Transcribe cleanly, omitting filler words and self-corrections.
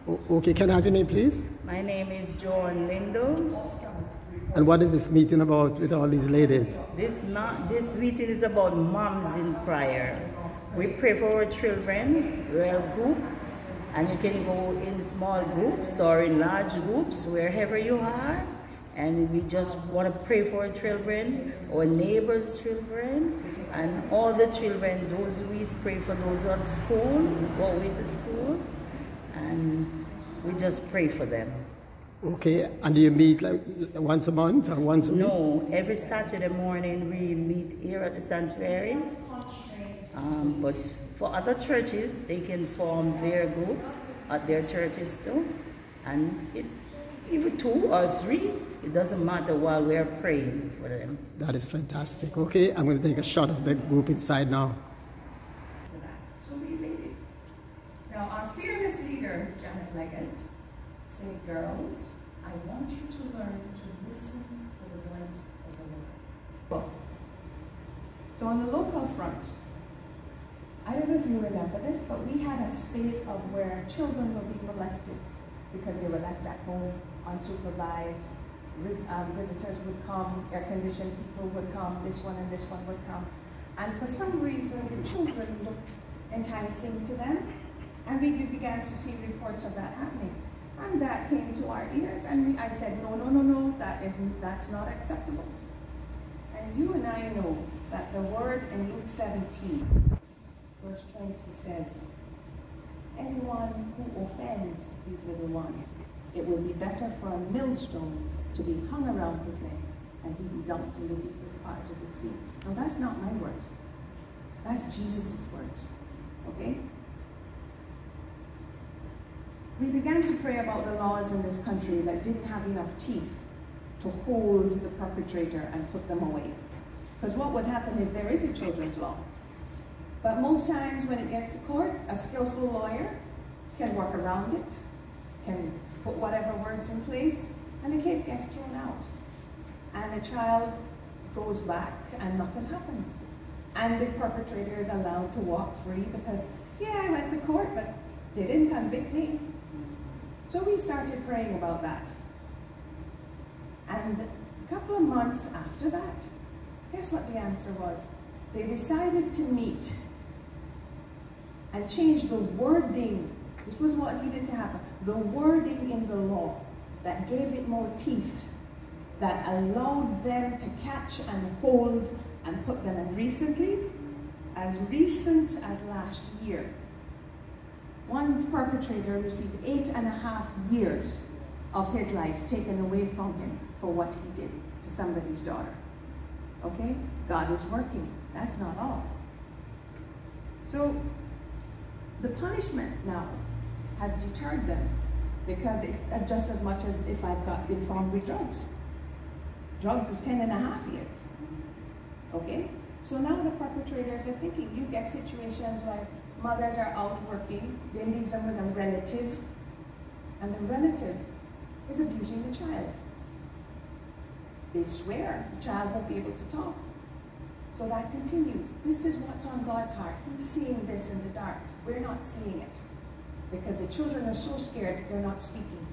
Okay, can I have your name, please? My name is Joan Lindo. And what is this meeting about with all these ladies? This meeting is about moms in prayer. We pray for our children. We're a group, and you can go in small groups or in large groups, wherever you are. And we just want to pray for our children, our neighbors' children, and all the children. Those we pray for those at school, who go away to school, and we just pray for them. Okay, and do you meet like once a month or once a week? No, every Saturday morning we meet here at the sanctuary. But for other churches, they can form their groups at their churches too. And it's even 2 or 3, it doesn't matter while we are praying for them. That is fantastic. Okay, I'm going to take a shot of the group inside now. So we made it. Now our fearless leader, Ms. Janet Leggett, said, girls, I want you to learn to listen for the voice of the Lord. So on the local front, I don't know if you remember this, but we had a spate of where children were being molested because they were left at home, unsupervised. Visitors would come, air-conditioned people would come, this one and this one would come. And for some reason, the children looked enticing to them, and we began to see reports of that happening. And that came to our ears, and I said, no, that's not acceptable. And you and I know that the word in Luke 17, verse 20 says, anyone who offends these little ones, it will be better for a millstone to be hung around his neck and he be dumped in the deepest part of the sea. Now that's not my words. That's Jesus' words, okay? We began to pray about the laws in this country that didn't have enough teeth to hold the perpetrator and put them away. Because what would happen is there is a children's law. But most times when it gets to court, a skillful lawyer can work around it, can put whatever words in place, and the case gets thrown out. And the child goes back and nothing happens. And the perpetrator is allowed to walk free because, yeah, I went to court, but they didn't convict me. So we started praying about that. And a couple of months after that, guess what the answer was? They decided to meet and change the wording. This was what needed to happen. The wording in the law that gave it more teeth, that allowed them to catch and hold and put them in. Recently, as recent as last year, one perpetrator received 8.5 years of his life taken away from him for what he did to somebody's daughter. Okay? God is working. That's not all. So, the punishment now has deterred them because it's just as much as if I've been found with drugs. Drugs is 10.5 years. Okay? So now the perpetrators are thinking, you get situations where mothers are out working, they leave them with a relative, and the relative is abusing the child. They swear the child won't be able to talk. So that continues. This is what's on God's heart. He's seeing this in the dark. We're not seeing it because the children are so scared that they're not speaking.